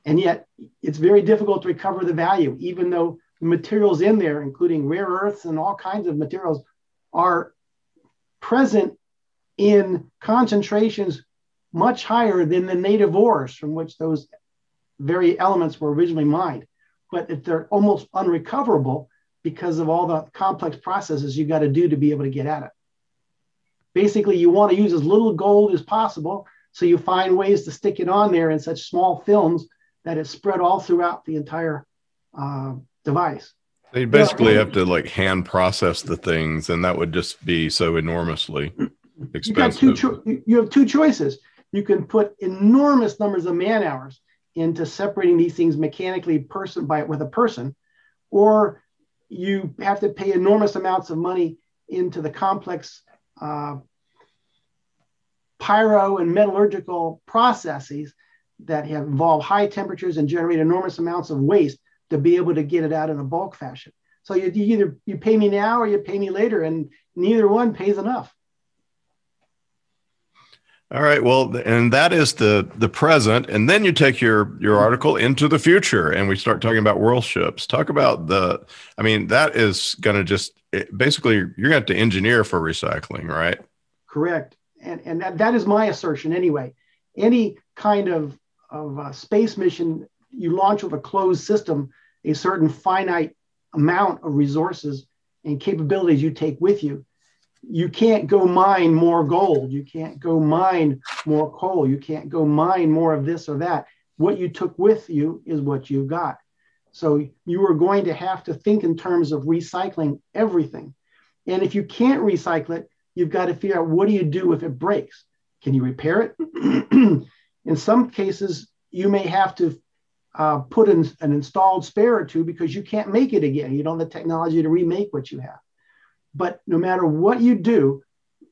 And yet it's very difficult to recover the value, even though the materials in there, including rare earths and all kinds of materials, are present in concentrations much higher than the native ores from which those very elements were originally mined. But they're almost unrecoverable because of all the complex processes you got to do to be able to get at it. Basically, you want to use as little gold as possible, so you find ways to stick it on there in such small films that it's spread all throughout the entire device. So you basically have to like hand process the things, and that would just be so enormously expensive. You have two choices. You can put enormous numbers of man hours into separating these things mechanically with a person, or you have to pay enormous amounts of money into the complex pyro and metallurgical processes that have involved high temperatures and generate enormous amounts of waste to be able to get it out in a bulk fashion. So you pay me now or you pay me later, and neither one pays enough. All right. Well, and that is the present. And then you take your article into the future, and we start talking about world ships. Talk about that is going to just basically, you're going to have to engineer for recycling, right? Correct. And that is my assertion anyway. Any kind of space mission you launch with a closed system, a certain finite amount of resources and capabilities you take with you. You can't go mine more gold. You can't go mine more coal. You can't go mine more of this or that. What you took with you is what you got. So you are going to have to think in terms of recycling everything. And if you can't recycle it, you've got to figure out, what do you do if it breaks? Can you repair it? In some cases, you may have to put in an installed spare or two because you can't make it again. You don't have the technology to remake what you have. But no matter what you do,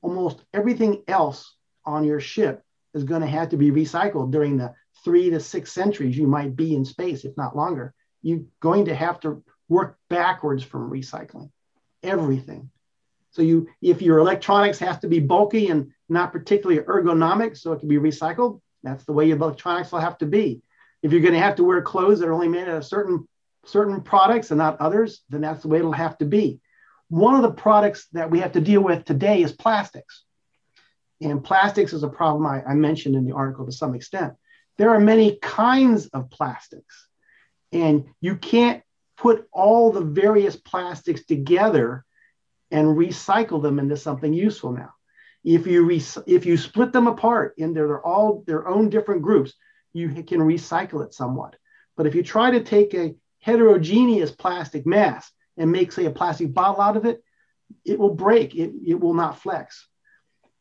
almost everything else on your ship is going to have to be recycled during the 3 to 6 centuries you might be in space, if not longer. You're going to have to work backwards from recycling everything. So if your electronics has to be bulky and not particularly ergonomic, so it can be recycled, that's the way your electronics will have to be. If you're going to have to wear clothes that are only made out of certain products and not others, then that's the way it'll have to be. One of the products that we have to deal with today is plastics. And plastics is a problem I mentioned in the article to some extent. There are many kinds of plastics, and you can't put all the various plastics together and recycle them into something useful now. If you split them apart into their own different groups, you can recycle it somewhat. But if you try to take a heterogeneous plastic mass and make, say, a plastic bottle out of it, it will break. It will not flex.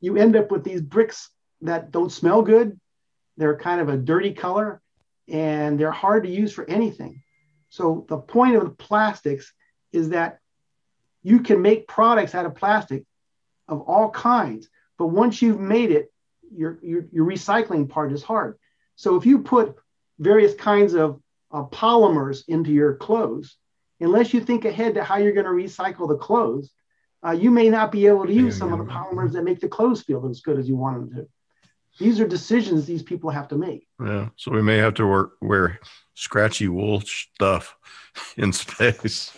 You end up with these bricks that don't smell good. They're kind of a dirty color, and they're hard to use for anything. So the point of the plastics is that you can make products out of plastic of all kinds, but once you've made it, your recycling part is hard. So if you put various kinds of polymers into your clothes, unless you think ahead to how you're going to recycle the clothes, you may not be able to use some of the polymers that make the clothes feel as good as you want them to. These are decisions these people have to make. Yeah, so we may have to wear scratchy wool stuff in space.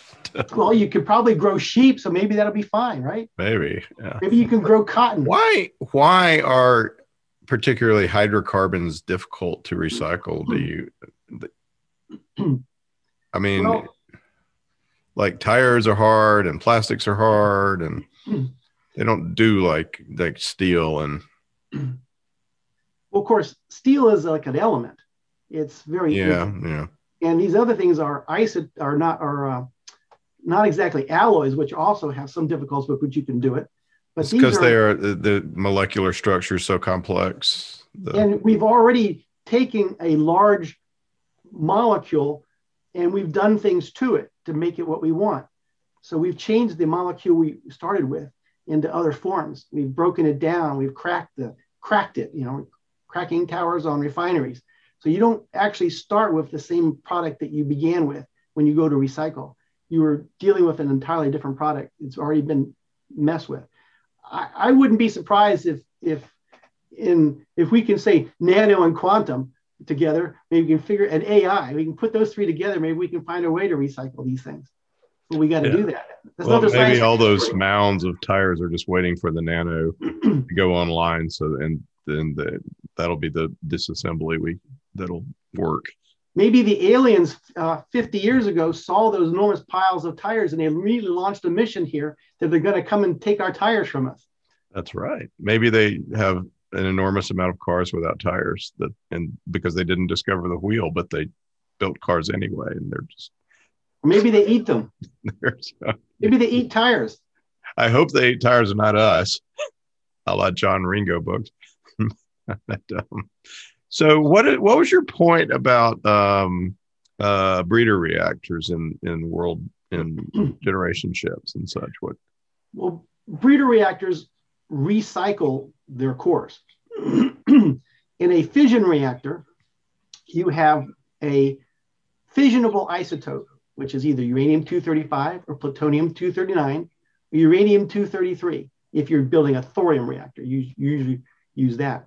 Well, you could probably grow sheep, so maybe that'll be fine, right? Maybe, yeah. Maybe you can grow cotton. Why are particularly hydrocarbons difficult to recycle? I mean, well, like tires are hard and plastics are hard, and they don't do like steel and. Well, of course, steel is like an element. It's very easy. Yeah. And these other things are not exactly alloys, which also have some difficulties with which you can do it. But it's because the molecular structure is so complex. And we've already taken a large molecule and we've done things to it to make it what we want. So we've changed the molecule we started with into other forms. We've broken it down. We've cracked it, cracking towers on refineries. So you don't actually start with the same product that you began with when you go to recycle. You were dealing with an entirely different product. It's already been messed with. I wouldn't be surprised if we can say nano and quantum together, maybe we can figure an AI, we can put those three together, maybe we can find a way to recycle these things. but we got to do that. There's Well, another maybe science all those story. mounds of tires are just waiting for the Nano to go online. So, and then that'll be the disassembly that'll work. Maybe the aliens 50 years ago saw those enormous piles of tires and they immediately launched a mission here that they're going to come and take our tires from us. That's right. Maybe they have an enormous amount of cars without tires and because they didn't discover the wheel, but they built cars anyway, and they're just. Or maybe they eat them. Maybe they eat tires. I hope they eat tires and not us. A la John Ringo books. So what was your point about breeder reactors in world in generation ships and such? What? Well, breeder reactors recycle their cores. In a fission reactor, you have a fissionable isotope, which is either uranium-235 or plutonium-239 or uranium-233. If you're building a thorium reactor, you usually use that.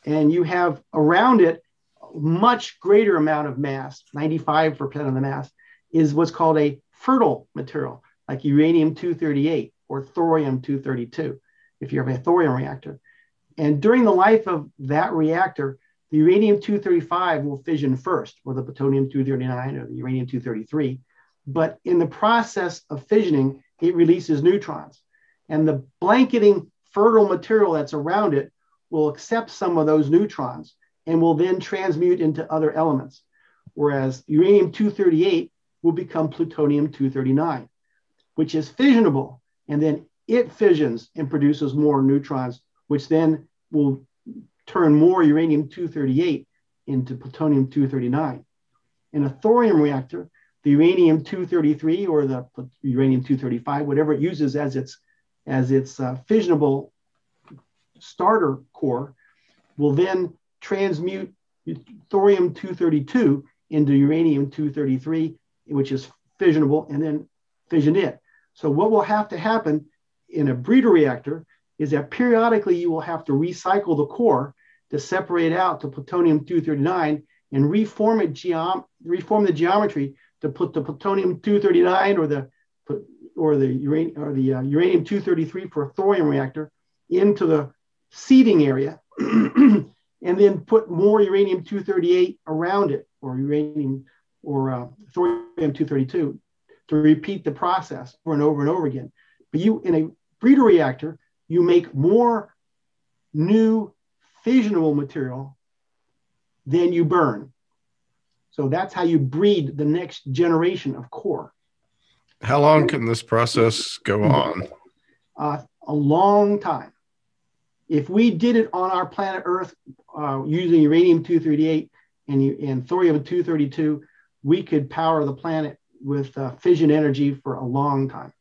And you have around it a much greater amount of mass, 95% of the mass, is what's called a fertile material, like uranium-238 or thorium-232, if you have a thorium reactor. And during the life of that reactor, the uranium-235 will fission first, or the plutonium-239 or the uranium-233. But in the process of fissioning, it releases neutrons. And the blanketing fertile material that's around it will accept some of those neutrons and will then transmute into other elements. Whereas uranium-238 will become plutonium-239, which is fissionable. And then it fissions and produces more neutrons, which then will turn more uranium-238 into plutonium-239. In a thorium reactor, the uranium-233 or the uranium-235, whatever it uses as its fissionable starter core, will then transmute thorium-232 into uranium-233, which is fissionable, and then fission it. So what will have to happen in a breeder reactor is that periodically you will have to recycle the core to separate out the plutonium-239 and reform the geometry to put the plutonium-239 or the uranium-233 for a thorium reactor into the seeding area, and then put more uranium-238 around it, or thorium-232, to repeat the process over and over and over again. But in a breeder reactor, you make more new fissionable material than you burn. So that's how you breed the next generation of core. How long can this process go on? A long time. If we did it on our planet Earth using uranium-238 and thorium-232, we could power the planet with fission energy for a long time.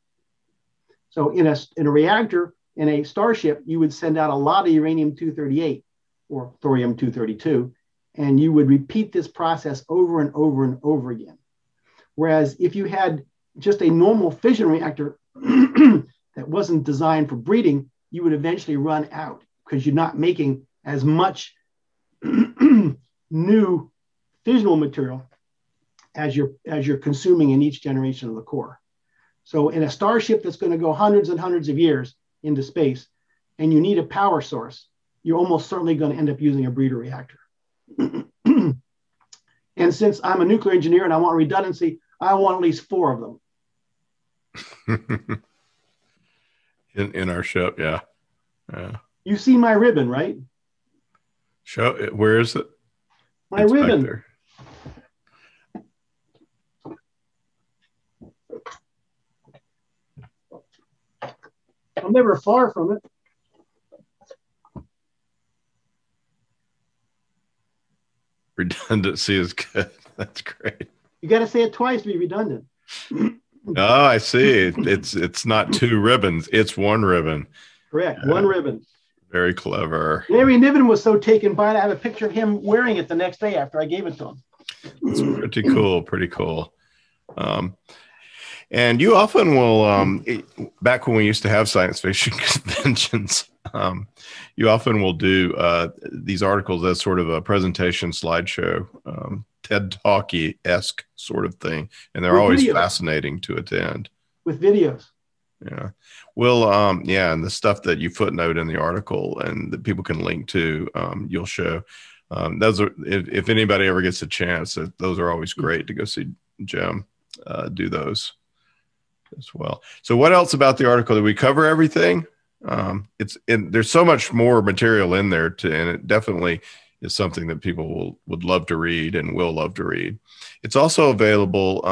So in a reactor, in a Starship, you would send out a lot of uranium-238 or thorium-232, and you would repeat this process over and over and over again. Whereas if you had just a normal fission reactor that wasn't designed for breeding, you would eventually run out because you're not making as much new fissional material as you're consuming in each generation of the core. So in a Starship that's going to go hundreds and hundreds of years into space, and you need a power source, you're almost certainly going to end up using a breeder reactor. And since I'm a nuclear engineer and I want redundancy, I want at least 4 of them. in our ship, yeah. You see my ribbon, right? Show it. Where is it? My ribbon. I'm never far from it. Redundancy is good. That's great. You got to say it twice to be redundant. Oh, I see. It's not 2 ribbons. It's 1 ribbon. Correct. 1 ribbon. Very clever. Larry Niven was so taken by it, I have a picture of him wearing it the next day after I gave it to him. It's pretty cool. Pretty cool. And you often will, back when we used to have science fiction conventions, you often will do these articles as sort of a presentation slideshow, TED Talky-esque sort of thing. And they're always fascinating to attend. with videos. Yeah. Well, yeah, and the stuff that you footnote in the article and that people can link to, you'll show. Those are, if anybody ever gets a chance, those are always great to go see Jim do those as well. So what else about the article? Did we cover everything? There's so much more material in there and it definitely is something that people would love to read and will love to read. It's also available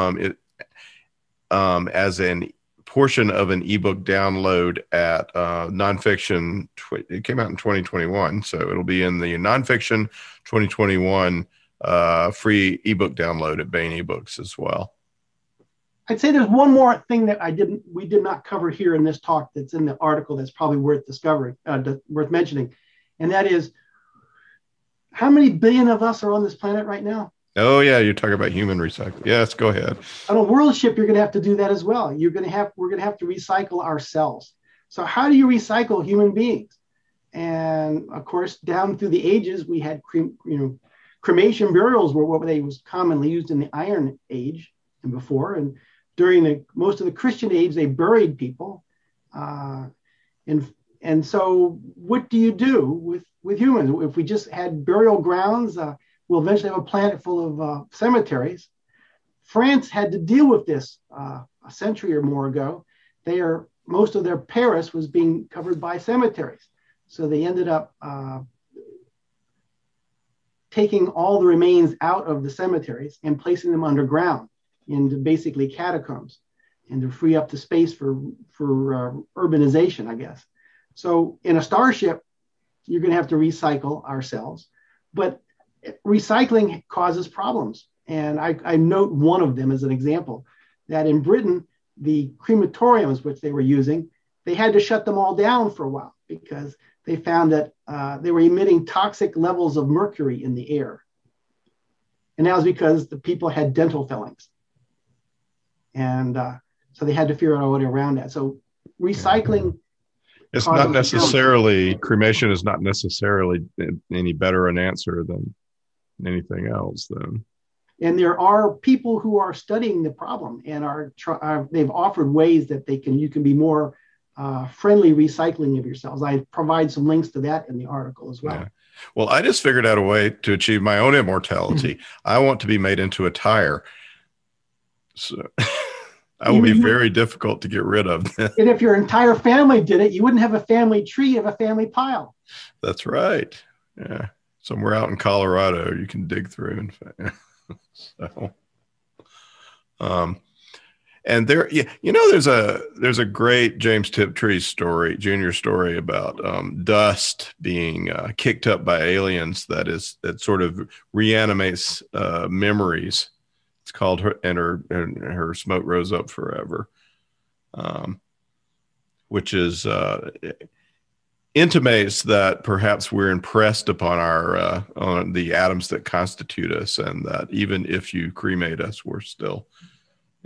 as an portion of an ebook download at Nonfiction. It came out in 2021, so it'll be in the Nonfiction 2021 free ebook download at Baen eBooks as well. I'd say there's one more thing that we did not cover here in this talk that's in the article that's probably worth mentioning, and that is, how many billion of us are on this planet right now? Oh yeah, you're talking about human recycling. Yes, go ahead. On a world ship, you're going to have to do that as well. We're going to have to recycle ourselves. So how do you recycle human beings? And of course, down through the ages, we had cremation burials were what they was commonly used in the Iron Age and before. And during most of the Christian age, they buried people. And so what do you do with humans? If we just had burial grounds, we'll eventually have a planet full of cemeteries. France had to deal with this a century or more ago. Most of their Paris was being covered by cemeteries. So they ended up taking all the remains out of the cemeteries and placing them underground into basically catacombs, and to free up the space for urbanization, I guess. So in a starship, you're going to have to recycle ourselves, but recycling causes problems. And I note one of them as an example, that in Britain, the crematoriums which they were using, they had to shut them all down for a while because they found that they were emitting toxic levels of mercury in the air. And that was because the people had dental fillings. And so they had to figure out a way around that. So recycling. It's not necessarily, cremation is not necessarily any better an answer than anything else then. And there are people who are studying the problem and they've offered ways that you can be more friendly recycling of yourselves. I provide some links to that in the article as well. Yeah. Well, I just figured out a way to achieve my own immortality. I want to be made into a tire. So that will be very difficult to get rid of. And if your entire family did it, you wouldn't have a family tree, you have a family pile. That's right. Yeah. Somewhere out in Colorado, you can dig through. In fact. So, and there, there's a great James Tiptree Jr. story about dust being kicked up by aliens that sort of reanimates memories. It's called her smoke rose up forever, which is intimates that perhaps we're impressed upon on the atoms that constitute us, and that even if you cremate us, we're still,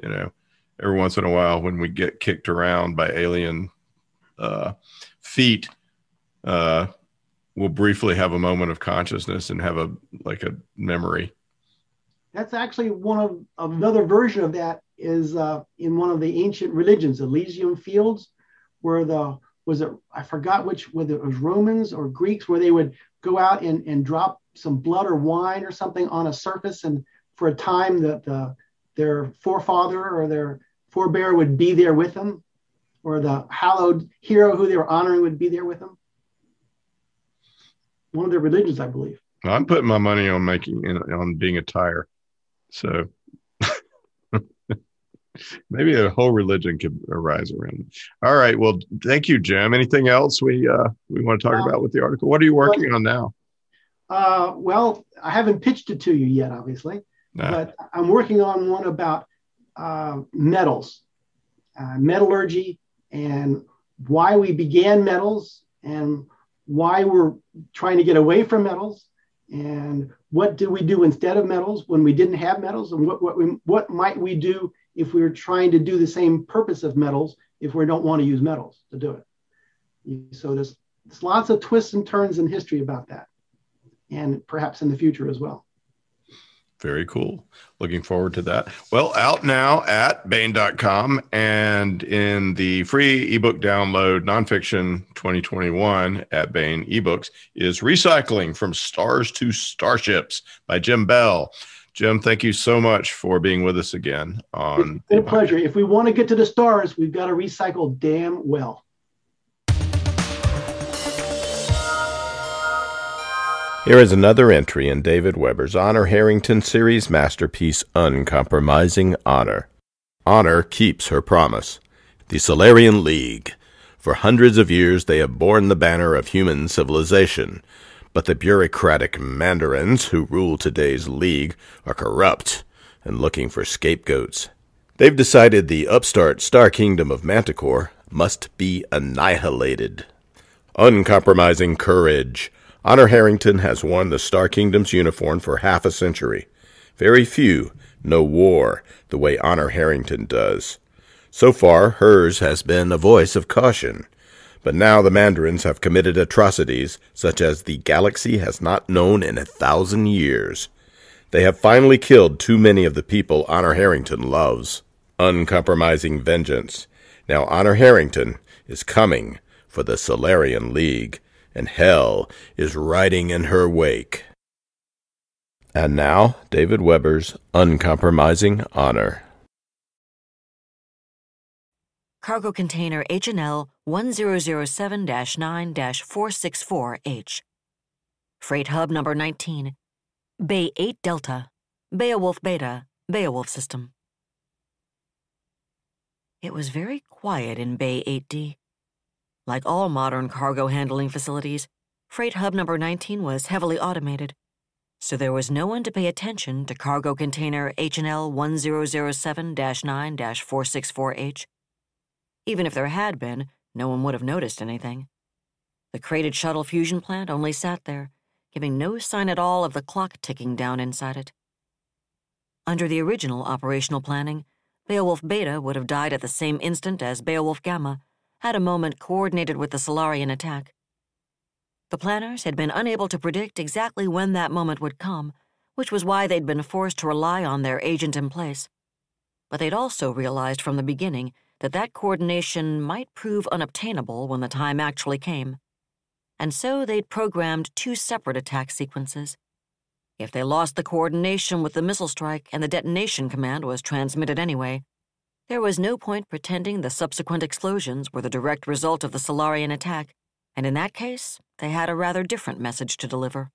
every once in a while when we get kicked around by alien feet, we'll briefly have a moment of consciousness and have a memory. That's actually another version of that is in one of the ancient religions, Elysium Fields, where I forgot whether it was Romans or Greeks, where they would go out and drop some blood or wine or something on a surface, and for a time their forefather or their forebear would be there with them, or the hallowed hero who they were honoring would be there with them. One of their religions, I believe. I'm putting my money on being a tire. So maybe a whole religion could arise around it. All right. Well, thank you, Jim. Anything else we want to talk about with the article? What are you working on now? Well, I haven't pitched it to you yet, obviously, but I'm working on one about metals, metallurgy, and why we began metals, and why we're trying to get away from metals, and what do we do instead of metals when we didn't have metals, and what might we do if we were trying to do the same purpose of metals if we don't want to use metals to do it. So there's lots of twists and turns in history about that, and perhaps in the future as well. Very cool. Looking forward to that. Well, out now at Bain.com and in the free ebook download, Nonfiction 2021 at Bain eBooks is Recycling from Stars to Starships by Jim Beall. Jim, thank you so much for being with us again. It's been a pleasure. If we want to get to the stars, we've got to recycle damn well. Here is another entry in David Weber's Honor Harrington series masterpiece, Uncompromising Honor. Honor keeps her promise. The Solarian League. For hundreds of years they have borne the banner of human civilization, but the bureaucratic mandarins who rule today's League are corrupt and looking for scapegoats. They've decided the upstart star kingdom of Manticore must be annihilated. Uncompromising courage. Honor Harrington has worn the Star Kingdom's uniform for half a century. Very few know war the way Honor Harrington does. So far, hers has been a voice of caution. But now the Mandarins have committed atrocities such as the galaxy has not known in 1,000 years. They have finally killed too many of the people Honor Harrington loves. Uncompromising vengeance. Now Honor Harrington is coming for the Solarian League, and hell is riding in her wake. And now, David Weber's Uncompromising Honor. Cargo container HNL 1007-9-464H. Freight hub number 19. Bay 8 Delta. Beowulf Beta. Beowulf system. It was very quiet in Bay 8D. Like all modern cargo handling facilities, Freight Hub number 19 was heavily automated, so there was no one to pay attention to cargo container HNL 1007-9-464H. Even if there had been, no one would have noticed anything. The crated shuttle fusion plant only sat there, giving no sign at all of the clock ticking down inside it. Under the original operational planning, Beowulf Beta would have died at the same instant as Beowulf Gamma, had a moment coordinated with the Solarian attack. The planners had been unable to predict exactly when that moment would come, which was why they'd been forced to rely on their agent in place. But they'd also realized from the beginning that that coordination might prove unobtainable when the time actually came. And so they'd programmed 2 separate attack sequences. If they lost the coordination with the missile strike and the detonation command was transmitted anyway, there was no point pretending the subsequent explosions were the direct result of the Solarian attack, and in that case, they had a rather different message to deliver.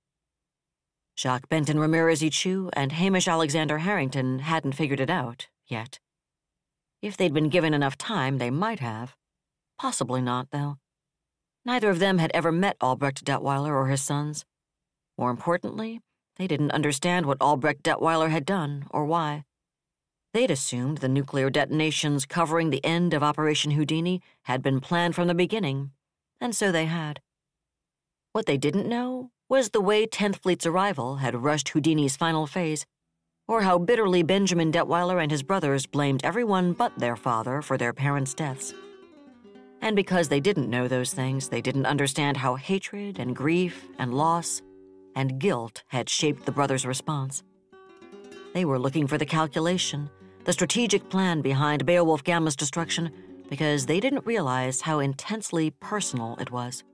Jacques Benton Ramirez-Ichu and Hamish Alexander Harrington hadn't figured it out yet. If they'd been given enough time, they might have. Possibly not, though. Neither of them had ever met Albrecht Detweiler or his sons. More importantly, they didn't understand what Albrecht Detweiler had done or why. They'd assumed the nuclear detonations covering the end of Operation Houdini had been planned from the beginning, and so they had. What they didn't know was the way 10th Fleet's arrival had rushed Houdini's final phase, or how bitterly Benjamin Detweiler and his brothers blamed everyone but their father for their parents' deaths. And because they didn't know those things, they didn't understand how hatred and grief and loss and guilt had shaped the brothers' response. They were looking for the calculation, the strategic plan behind Beowulf Gamma's destruction, because they didn't realize how intensely personal it was.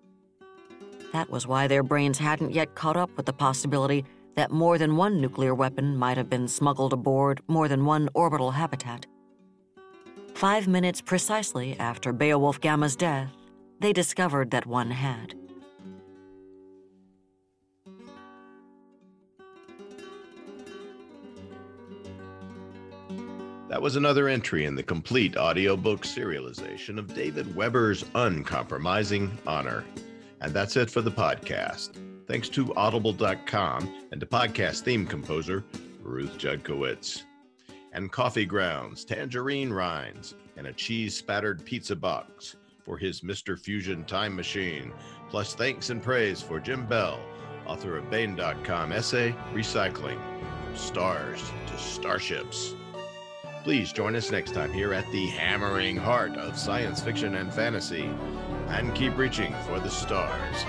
That was why their brains hadn't yet caught up with the possibility that more than one nuclear weapon might have been smuggled aboard more than one orbital habitat. 5 minutes precisely after Beowulf Gamma's death, they discovered that one had. That was another entry in the complete audiobook serialization of David Weber's Uncompromising Honor. And that's it for the podcast. Thanks to Audible.com and to podcast theme composer Ruth Judkowitz. And coffee grounds, tangerine rinds, and a cheese-spattered pizza box for his Mr. Fusion time machine. Plus thanks and praise for Jim Beall, author of Bain.com essay, Recycling, From Stars to Starships. Please join us next time here at the hammering heart of science fiction and fantasy, and keep reaching for the stars.